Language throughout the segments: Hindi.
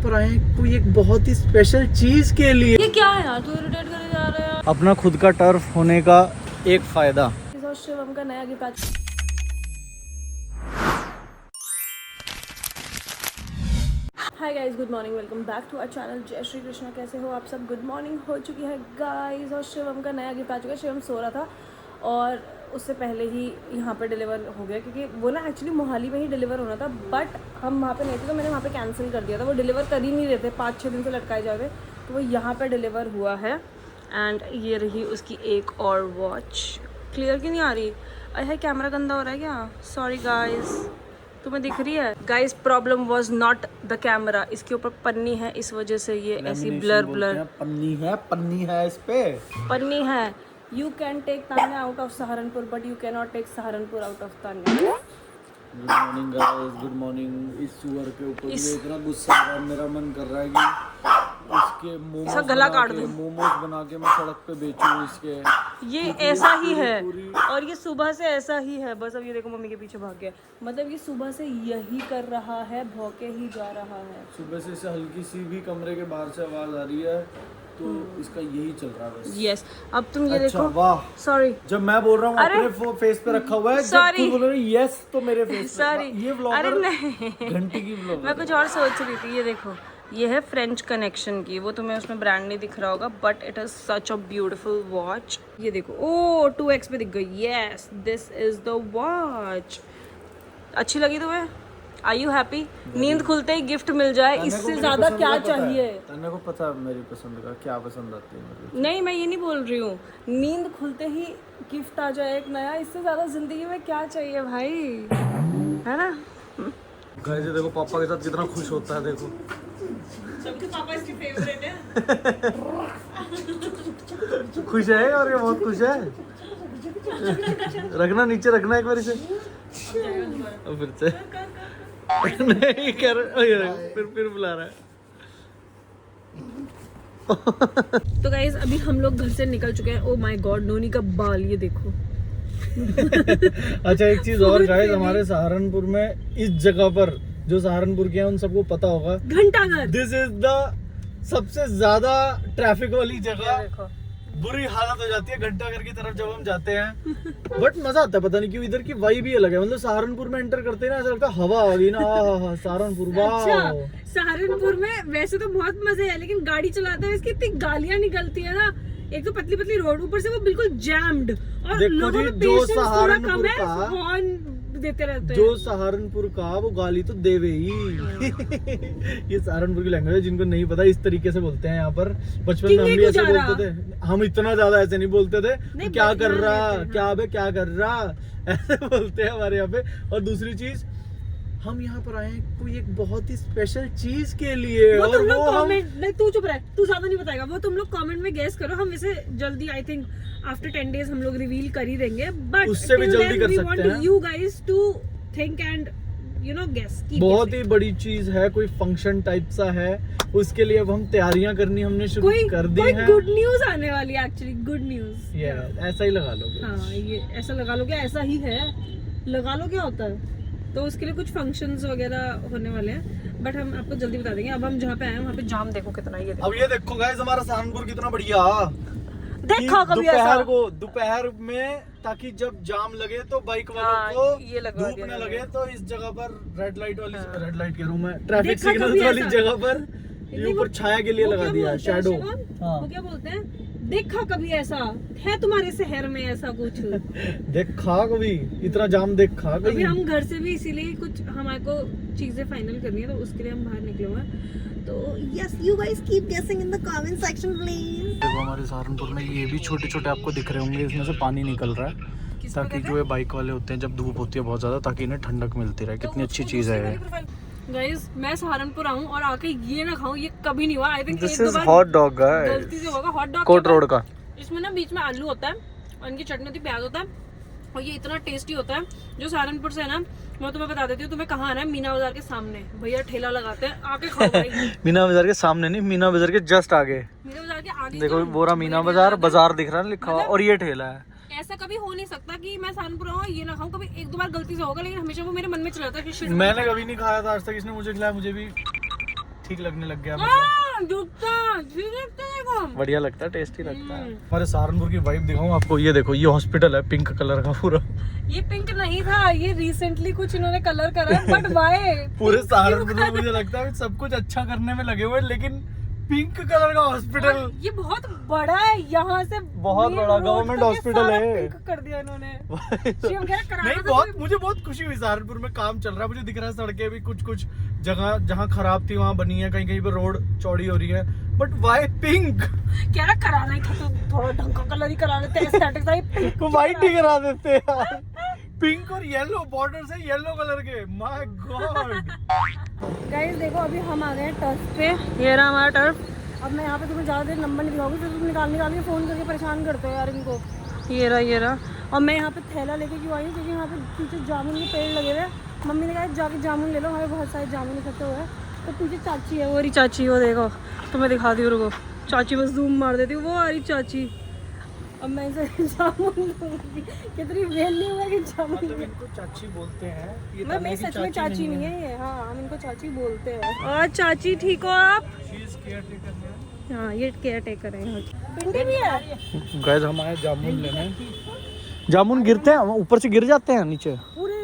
पर आए हैं कोई एक बहुत ही स्पेशल चीज के लिए। ये क्या है यार, तू इरिटेट करे जा रहा है यार। अपना खुद का टर्फ होने का एक फायदा। शिवम का नया gift. Hi guys, good morning, welcome back to our channel. जय श्री कृष्णा। कैसे हो आप सब? गुड मॉर्निंग हो चुकी है गाइस और शिवम का नया गिफ्ट आ चुका है। शिवम सो रहा था और उससे पहले ही यहाँ पर डिलीवर हो गया, क्योंकि वो ना एक्चुअली मोहाली में ही डिलीवर होना था, बट हम वहाँ पे नहीं थे तो मैंने वहाँ पे कैंसिल कर दिया था। वो डिलीवर कर ही नहीं रहे थे, 5-6 दिन से लटकाए जा रहे, तो वो यहाँ पर डिलीवर हुआ है। एंड ये रही उसकी एक और वॉच। क्लियर क्यों नहीं आ रही? अरे कैमरा गंदा हो रहा है क्या? सॉरी गाइस, तुम्हें दिख रही है? Guys, problem was not the camera, इसके ऊपर पन्नी है, इस वजह से ये ऐसी ब्लर पन्नी है इस पे पन्नी है। You can take Tanya out of Saharanpur, but you can not take Saharanpur out of Tanya. Good morning guys, good morning. इस सुअर के ऊपर ये इतना गुस्सा आ रहा है, मेरा मन कर रहा है कि इसके मोमोज गला काट दूं। मोमोज बना के मैं सड़क पे बेचूं इसके। ये ऐसा ही है और ये सुबह से ऐसा ही है। बस अब ये देखो मम्मी के पीछे भाग गया। मतलब ये सुबह से यही कर रहा है, भौंके ही जा रहा है। सुबह से इसे हल्की सी भी कमरे के बाहर से आवाज आ रही है तो इसका यही चल रहा है बस। यस, अब तुम ये अच्छा, देखो। वाह, सॉरी, जब मैं बोल रहा हूँ अरे, अपने फेस पे रखा हुआ है, जब Sorry. तू बोल रही है यस तो मेरे फेस पे। सॉरी, ये अरे व्लॉगर नहीं, घंटी की व्लॉगर मैं कुछ और सोच रही थी। ये देखो, ये है फ्रेंच कनेक्शन की, वो तुम्हें उसमें ब्रांड नहीं दिख रहा होगा, but it is such a beautiful watch. ये देखो, ओ 2x पे दिख गई। Yes, this is the watch. अच्छी लगी तुम्हें? Are you happy? नींद खुलते ही गिफ्ट मिल जाए, इससे ज्यादा क्या चाहिए? तन्ने को पता है मेरी पसंद का क्या पसंद आती है मुझे। नहीं, मैं ये नहीं बोल रही हूँ, नींद खुलते ही गिफ्ट आ जाए एक नया, इससे ज्यादा जिंदगी में क्या चाहिए भाई, है ना? गाइस ये देखो पापा के साथ कितना खुश होता है, देखो सबके पापा इसकी फेवरेट है। खुश है और ये बहुत खुश है। रखना नीचे, रखना एक बार इसे। फिर से नहीं कर, फिर बुला रहा है। तो गाइज अभी हम लोग घर से निकल चुके हैं। ओ माय गॉड, नोनी का बाल, ये देखो। अच्छा, एक चीज और गाइस, हमारे सहारनपुर में इस जगह पर जो सहारनपुर के हैं उन सबको पता होगा, घंटाघर। दिस इज द सबसे ज्यादा ट्रैफिक वाली जगह। देखो, बुरी हालत हो जाती है घंटाघर की तरफ जब हम जाते हैं, बट मजा आता है। पता नहीं क्यों, इधर की वाइब ही अलग है। मतलब सहारनपुर में एंटर करते हैं ना, ऐसा लगता है हवा आ गई ना। सहारनपुर, वाह। अच्छा, सहारनपुर में वैसे तो बहुत मजे है, लेकिन गाड़ी चलाते हुए इसकी इतनी गालियां निकलती है ना। एक तो पतली पतली रोड, ऊपर से वो बिल्कुल जैम्ड, और देखो लोगों जी, में जो पेशेंस थोड़ा सहारनपुर कम है, का हॉर्न देते रहते हैं। जो सहारनपुर का, वो गाली तो देवे ही। ये सहारनपुर की लैंग्वेज है, जिनको नहीं पता इस तरीके से बोलते हैं यहाँ पर। बचपन में हम भी ऐसे बोलते थे, हम इतना ज्यादा ऐसे नहीं बोलते थे। क्या कर रहा, क्या बे क्या कर रहा, ऐसे बोलते हैं हमारे यहाँ पे। और दूसरी चीज, हम यहाँ पर आए हैं कोई एक बहुत ही स्पेशल चीज के लिए। वो और तुम लोग वो कमेंट, नहीं तू चुप रह, तू ज्यादा नहीं बताएगा। वो तुम लोग कमेंट में गेस करो। हम इसे जल्दी, आई थिंक आफ्टर 10 days हम लोग रिवील कर ही देंगे, बट उससे भी जल्दी कर सकते हैं। You guys to think and you know guess. बहुत ही बड़ी चीज है, कोई फंक्शन टाइप सा है, उसके लिए अब हम तैयारियां करनी हमने शुरू कर दी है। गुड न्यूज आने वाली है, एक्चुअली गुड न्यूज। ये ऐसा ही लगा लो। हाँ, ये ऐसा लगा लो, क्या ऐसा ही है, लगा लो क्या होता है। तो उसके लिए कुछ फंक्शंस वगैरह होने वाले हैं, बट हम आपको जल्दी बता देंगे। अब हम जहाँ पे आए हैं वहाँ पे जाम देखो कितना। ये देखो, अब ये देखो गाइस, हमारा सहारनपुर कितना बढ़िया। देखा कभी ऐसा? दोपहर में, ताकि जब जाम लगे तो बाइक वालों हाँ, ये को लगवा धूप दिया न लगे, तो इस जगह पर रेड लाइट वाली, हाँ। रेड लाइट कह रहा हूँ मैं, ट्रैफिक देखा सिग्नल कभी वाली ऐसा? जगह पर ये ऊपर छाया के लिए वो लगा क्या दिया, बोलते हैं, शैडो। शिवम? वो क्या बोलते हैं? देखा कभी ऐसा है तुम्हारे शहर में ऐसा कुछ? देखा कभी इतना जाम, देखा अभी कभी। हम घर से भी इसीलिए कुछ हमारे को चीजें फाइनल करनी है, तो उसके लिए हम बाहर निकले हुए हैं। तो यस, यू गाइस कीप गेसिंग in the comment section please. देखो हमारे सहारनपुर में ये भी छोटे छोटे आपको दिख रहे होंगे, इसमें से पानी निकल रहा है, ताकि जो ये बाइक वाले होते हैं जब धूप होती है बहुत ज्यादा, ताकि इन्हें ठंडक मिलती रहे। कितनी अच्छी चीज है ये। गाइस, मैं सहारनपुर आऊँ और आके ये ना खाऊं, ये कभी नहीं हुआ। I think this is hot dog गलती से होगा। हॉट डॉग कोट रोड का। इसमें ना बीच में आलू होता है और इनकी चटनी होती है, प्याज होता है, और ये इतना टेस्टी होता है। जो सहारनपुर से है ना, मैं तुम्हें बता देती हूँ, तुम्हें कहाँ आना है, मीना बाजार के सामने भैया ठेला लगाते हैं, आके खाओ भाई। मीना बाजार के सामने नहीं, मीना बाजार के जस्ट आगे। मीना बाजार के आगे देखो तो बोरा मीना बाजार बाजार दिख रहा है लिखा हुआ, और ये ठेला है। ऐसा कभी हो नहीं सकता कि मैं सहारनपुर आऊँ ये ना खाऊं। कभी एक दो बार गलती से होगा, लेकिन हमेशा वो मेरे मन में चला जाता है कि shit, मैंने कभी नहीं खाया था आज तक, इसने मुझे खिलाया, मुझे भी ठीक लगने लग गया। देखो बढ़िया लगता है, टेस्टी लगता है। हमारे सहारनपुर की वाइब दिखाऊं आपको, ये देखो ये हॉस्पिटल है पिंक कलर का पूरा। ये पिंक नहीं था, ये रिसेंटली कुछ इन्होंने कलर करा है, बट वाई पूरे सहारनपुर में मुझे लगता है सब कुछ अच्छा करने में लगे हुए, लेकिन पिंक कलर का हॉस्पिटल। ये बहुत बड़ा है, यहाँ से बहुत बड़ा गवर्नमेंट हॉस्पिटल है। पिंक कर दिया इन्होंने। शिवम कह रहा कराना नहीं, था बहुत मुझे बहुत खुशी हुई। सहारनपुर में काम चल रहा है, मुझे दिख रहा है सड़कें भी कुछ जगह जहाँ खराब थी वहाँ बनी है, कहीं कहीं पे रोड चौड़ी हो रही है, बट वाई पिंक? कह रहा कराना ही था तो थोड़ा ढंग का कलर ही करा लेते हैं, एस्थेटिक था, ये पिंक व्हाइट ही करा देते यार। पिंक और येलो बॉर्डर से येलो कलर के, माय गॉड। गाइस देखो अभी हम आ गए हैं टर्फ पे, ये रहा हमारा टर्फ। अब मैं यहाँ पे तुम्हें ज़्यादा देर नंबर नहीं दिखाऊंगी, फिर तुम निकाल के फ़ोन करके परेशान करते हो यार इनको। ये रहा। और मैं यहाँ पे थैला लेके क्यों आई हूँ, क्योंकि यहाँ पे पीछे जामुन के पेड़ लगे हुए हैं। मम्मी ने कहा जाके जामुन ले लो, हमें बहुत सारे जामुन इकट्ठे हुए हैं। तो पीछे चाची है, वो रही चाची, वो देखो तुम्हें दिखा दी रुको, चाची बस जूम मार देती, वो आ रही चाची। अब मैं इसे जामुन लूँगी, कितनी वैल्यू है कि जामुन। मतलब इनको चाची बोलते हैं, ये मैं सच में चाची नहीं है ये, हाँ हम इनको चाची बोलते हैं। और चाची ठीक हो आप? हाँ ये केयर टेकर है यहाँ की। भिंडी भी है गाइस, हम आए जामुन लेने। जामुन गिरते हैं ऊपर से, गिर जाते हैं नीचे पूरे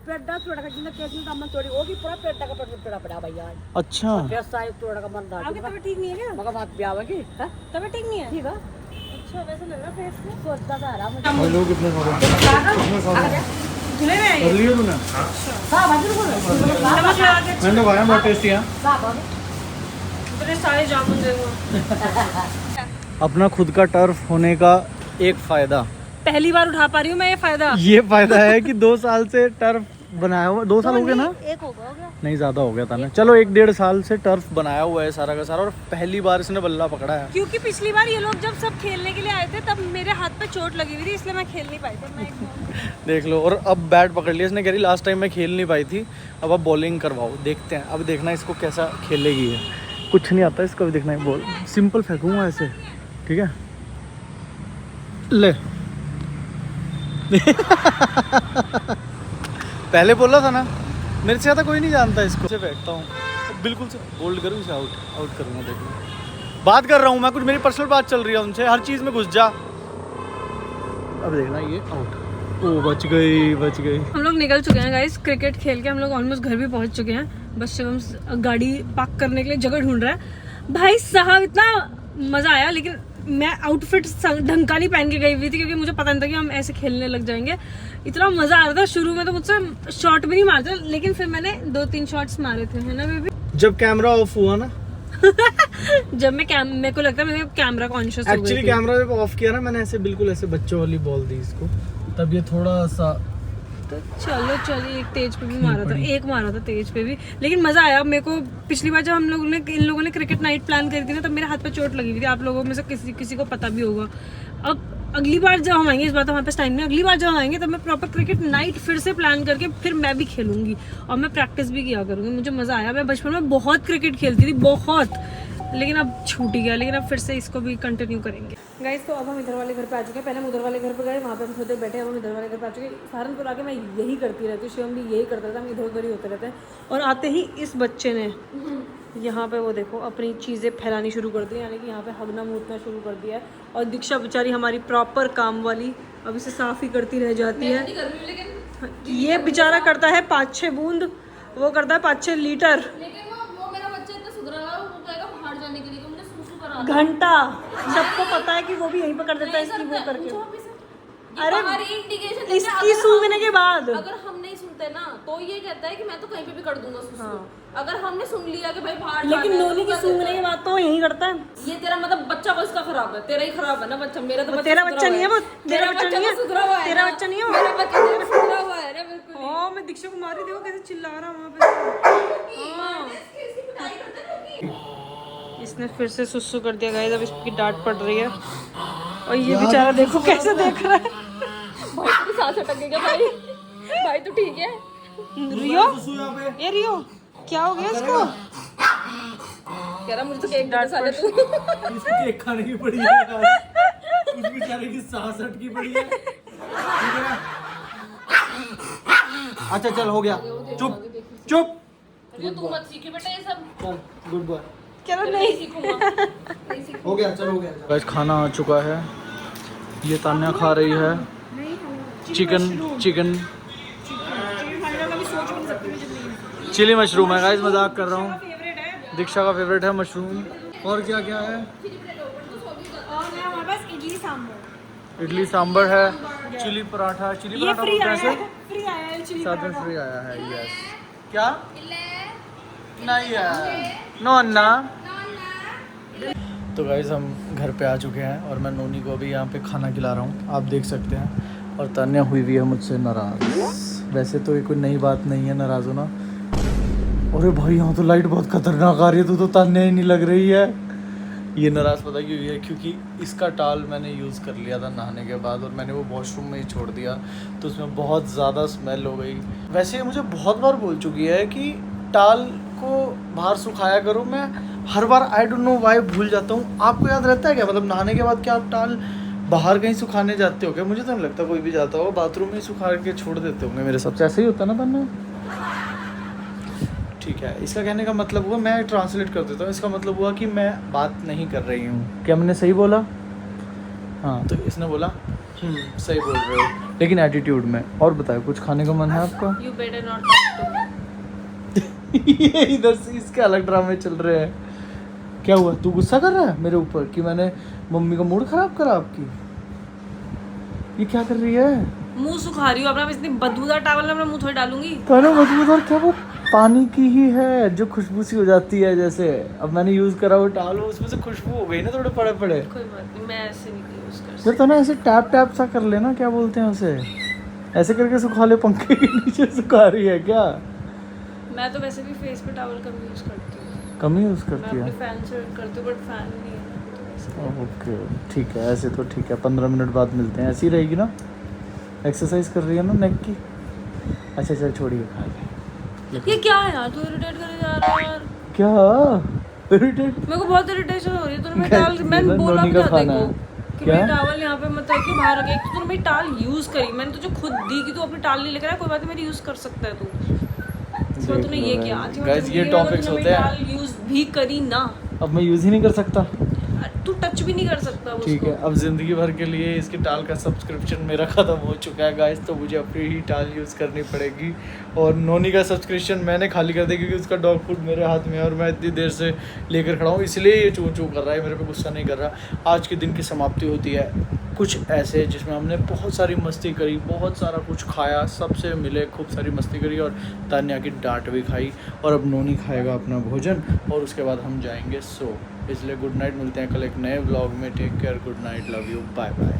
पेड़ा तोड़ा का, जिंदा कैसे काम तोड़ी होगी, पूरा पेड़ा का पेड़ा पड़ा भैया। अच्छा, कैसा है तोड़ा का मन दाल। तबीयत ठीक नहीं है क्या? मगर बात ब्याह होगी, हां तबीयत ठीक नहीं है? ठीक है। अच्छा वैसे लग रहा फेस से सोचता था रहा मुझे। भाई लोग कितने सारे झूले में कर लिए तूने? हां बाजू बोल, नमक लगा के मैंने खाया, बहुत टेस्टी है। इतने सारे जामुन देखो। अपना खुद का टर्फ होने का एक फायदा, पहली बार उठा पा रही हूँ मैं ये फायदा है कि 2 साल से टर्फ बनाया हुआ। 2 साल हो गए ना? एक हो गया नहीं, ज्यादा हो गया था ना। चलो 1-1.5 साल से टर्फ बनाया हुआ है सारा का सारा, और पहली बार इसने बल्ला पकड़ा है। क्योंकि पिछली बार ये लोग जब सब खेलने के लिए आए थे तब मेरे हाथ पे चोट लगी हुई थी, इसलिए मैं खेल नहीं पाई थी। मैं देख लो, और अब बैट पकड़ लिया इसने। कह रही लास्ट टाइम मैं खेल नहीं पाई थी, अब बॉलिंग करवाओ। देखते हैं, अब देखना इसको कैसा खेलेगी है। कुछ नहीं आता इसको, भी देखना है। बॉल सिंपल फेंकूंगा ऐसे, ठीक है? ले पहले बोला था ना, मेरे से ज़्यादा कोई नहीं जानता इसको। से फेंकता हूँ बिल्कुल से, बोल्ड करूँ इसे, आउट करूँगा। देखो बात कर रहा हूँ मैं, कुछ मेरी पर्सनल बात चल रही है उनसे, हर चीज़ में घुस जा। अब देखना ये आउट। ओ बच गई। हम लोग निकल चुके हैं गाइस, क्रिकेट खेल के हम लोग ऑलमोस्ट घर भी पहुँच चुके हैं। बस शिवम गाड़ी पार्क करने के लिए जगह ढूंढ रहा है। भाई साहब इतना मज़ा आया, लेकिन मैं आउटफिट ढंग का नहीं पहन के गई हुई थी, क्योंकि मुझे पता नहीं था कि हम ऐसे खेलने लग जाएंगे। इतना मज़ा आ रहा था, शुरू में तो मुझसे शॉट भी नहीं मारते, लेकिन फिर मैंने 2-3 शॉट्स मारे थे, है ना बेबी? जब कैमरा ऑफ हुआ ना जब मेरे को लगता है मैं कैमरा कॉन्शियस हो गई थी। एक्चुअली कैमरा जब ऑफ किया ना मैंने, ऐसे बिल्कुल ऐसे बच्चों वाली बॉल दी इसको, तब ये थोड़ा सा। तो चलो एक तेज पे भी मारा था, एक मारा था तेज पे भी, लेकिन मजा आया मेरे को। पिछली बार जब इन लोगों ने क्रिकेट नाइट प्लान करी थी ना, तब मेरे हाथ पे चोट लगी हुई थी, आप लोगों में से किसी को पता भी होगा। अब अगली बार जब हम आएंगे, इस बार तो हमारे पास टाइम नहीं, अगली बार जब हम आएंगे तब मैं प्रॉपर क्रिकेट नाइट फिर से प्लान करके फिर मैं भी खेलूंगी, और मैं प्रैक्टिस भी किया करूंगी। मुझे मजा आया, मैं बचपन में बहुत क्रिकेट खेलती थी, बहुत, लेकिन अब छूट ही गया, लेकिन अब फिर से इसको भी कंटिन्यू करेंगे। गाइस तो अब हम इधर वाले घर पे आ चुके हैं। पहले हम उधर वाले घर पे गए, वहाँ पे हम थोड़ी देर बैठे, हम इधर वाले घर पे आ चुके हैं। सहारनपुर आके मैं यही करती रहती हूँ, शिवम भी यही करता था, हम इधर उधर ही होते रहते हैं। और आते ही इस बच्चे ने यहाँ पे वो देखो अपनी चीज़ें फैलानी शुरू कर दी, यानी कि यहाँ पे हगना मूतना शुरू कर दिया है। और दीक्षा बेचारी हमारी प्रॉपर काम वाली अब इसे साफ़ ही करती रह जाती है। ये बेचारा करता है 5-6 बूंद, वो करता है 5-6 लीटर घंटा। सबको पता है कि वो भी यहीं पर कर देता है इसकी वो करके। अरे इसकी सूंघने के बाद अगर हम नहीं सुनते ना तो ये कहता है कि मैं तो कहीं पे भी कर दूंगा सुसु। अगर हमने सुन लिया कि भाई बाहर, लेकिन नोनी की सूंघने के बाद तो यहीं करता है। ये तेरा मतलब बच्चा बस का खराब है, तेरा ही खराब है ना बच्चा। मेरा तो तेरा बच्चा नहीं है, वो तेरा बच्चा नहीं है, सुधरा हुआ है, तेरा बच्चा नहीं है, मेरा बच्चा सुधरा हुआ है ना बिल्कुल। हाँ मैं दीक्षा को मारी, देखो कैसे चिल्ला रहा वहाँ पे। इसने फिर से सुसु कर दिया गाइस, अब इसकी डांट पड़ रही है। और ये बेचारा देखो कैसे देख रहा है। भाई तू सांस अटक गया भाई, भाई तू ठीक है? रियो, ये रियो क्या हो गया इसको? कह रहा मुझे तो केक डांट साले तू। इसको केक खाने की पड़ी है, उस बेचारे की सांस अटकी पड़ी है। अच्छा चल हो गया, चुप चुप ये तुम मत सीखिए बेटा ये सब। चल गुड बॉय। चलो नहीं सीखूंगा, नहीं सीखूंगा। हो गया, चलो हो गया। गाइस खाना आ चुका है, ये तान्या खा रही है चिकन चिली मशरूम है गाइस, मजाक कर रहा हूँ। दीक्षा का फेवरेट है मशरूम। और क्या क्या है? इडली सांभर है, चिली पराठा। चिली पराठा बोलते हैं साथ में फ्री आया है। यस क्या नहीं है नो अन्ना। तो गाइस हम घर पे आ चुके हैं और मैं नोनी को अभी यहाँ पे खाना खिला रहा हूँ, आप देख सकते हैं। और तान्या हुई है मुझसे नाराज़। वैसे तो ये कोई नई बात नहीं है नाराज़ होना। अरे भाई यहाँ तो लाइट बहुत खतरनाक आ रही है, तो तान्या ही नहीं लग रही है। ये नाराज़ पता क्यों है? क्योंकि इसका टाल मैंने यूज़ कर लिया था नहाने के बाद और मैंने वो वॉशरूम में ही छोड़ दिया, तो उसमें बहुत ज़्यादा स्मेल हो गई। वैसे ये मुझे बहुत बार बोल चुकी है कि टाल को बाहर सुखाया करो, मैं हर बार आई डोंट नो वाई भूल जाता हूँ। आपको याद रहता है क्या? मतलब नहाने के बाद क्या आप टाल बाहर कहीं सुखाने जाते हो क्या? मुझे तो नहीं लगता कोई भी जाता हो, बाथरूम में ही सुखा के छोड़ देते होंगे। मेरे सबसे ऐसे ही होता ना तन्ने। ठीक है, इसका कहने का मतलब हुआ, मैं ट्रांसलेट कर देता हूँ, इसका मतलब हुआ कि मैं बात नहीं कर रही हूँ। क्या मैंने सही बोला? हाँ, तो इसने बोला सही बोल रहे हो, लेकिन एटीट्यूड में। और बताओ कुछ खाने का मन है आपका? You better not talk to me. ये इधर से इसके अलग ड्रामे चल रहे हैं। क्या हुआ, तू गुस्सा कर रहा है मेरे ऊपर कि मैंने मम्मी का मूड खराब करा आपकी? ये क्या कर रही है? मुंह सुखा रही हूँ अपना, इतनी बदबूदार टावल में अपना मुंह थोड़ी डालूंगी। पहले बदबूदार क्या, वो पानी की ही है जो खुशबू सी हो जाती है। जैसे अब मैंने यूज करा वो टावल, उसमें से खुशबू हो गई ना थोड़े पड़े पड़े। कोई बात नहीं, मैं ऐसे नहीं यूज कर तो ना ऐसे टैप टैप सा कर लेना, क्या बोलते हैं उसे, ऐसे करके सुखा ले। पंखे के नीचे सुखा रही है क्या? मैं तो वैसे भी फेस पे टॉवल कम यूज करती हूँ। कम यूज मैं करती अपने है? फैन से करती हूँ, बट फैन नहीं है ना, तो वैसे। ओके ठीक है, ऐसे तो ठीक है। 15 मिनट बाद मिलते हैं, ऐसी ही रहेगी ना? एक्सरसाइज कर रही है ना नेक की? अच्छा चल छोड़िए, खा ले। ये क्या है यार, तू इरिटेट करे जा रहा है यार। क्या इरिटेट? मेरे को बहुत इरिटेशन हो रही है। तूने मेरी क्या टावल, मैंने चीज़ है? बोला नोनी भी का था खाना देखो है। कि क्या? मेरी टावल यहाँ पे मत रखी बाहर रखे। एक तो तूने मेरी टाल यूज करी, मैंने तुझे खुद दी कि तू अपनी टाल नहीं लेकर आया, कोई बात नहीं मेरी यूज कर सकता है तू। इसमें तूने ये किया। आज गाइस ये टॉपिक्स होते हैं, टाल यूज भी करी ना, अब मैं यूज ही नहीं कर सकता। तू टच भी नहीं कर सकता उसको। ठीक है, अब ज़िंदगी भर के लिए इसकी टाल का सब्सक्रिप्शन मेरा ख़त्म हो चुका है गाइस, तो मुझे अपनी ही टाल यूज़ करनी पड़ेगी। और नोनी का सब्सक्रिप्शन मैंने खाली कर दिया क्योंकि उसका डॉग फूड मेरे हाथ में है और मैं इतनी देर से लेकर खड़ा हूँ, इसलिए ये चू चू कर रहा है, मेरे पे गुस्सा नहीं कर रहा। आज के दिन की समाप्ति होती है कुछ ऐसे जिसमें हमने बहुत सारी मस्ती करी, बहुत सारा कुछ खाया, सबसे मिले, खूब सारी मस्ती करी और तान्या की डांट भी खाई। और अब नोनी खाएगा अपना भोजन और उसके बाद हम जाएंगे सो। इसलिए गुड नाइट, मिलते हैं कल एक नए व्लॉग में। Take care, good night, love you, bye bye.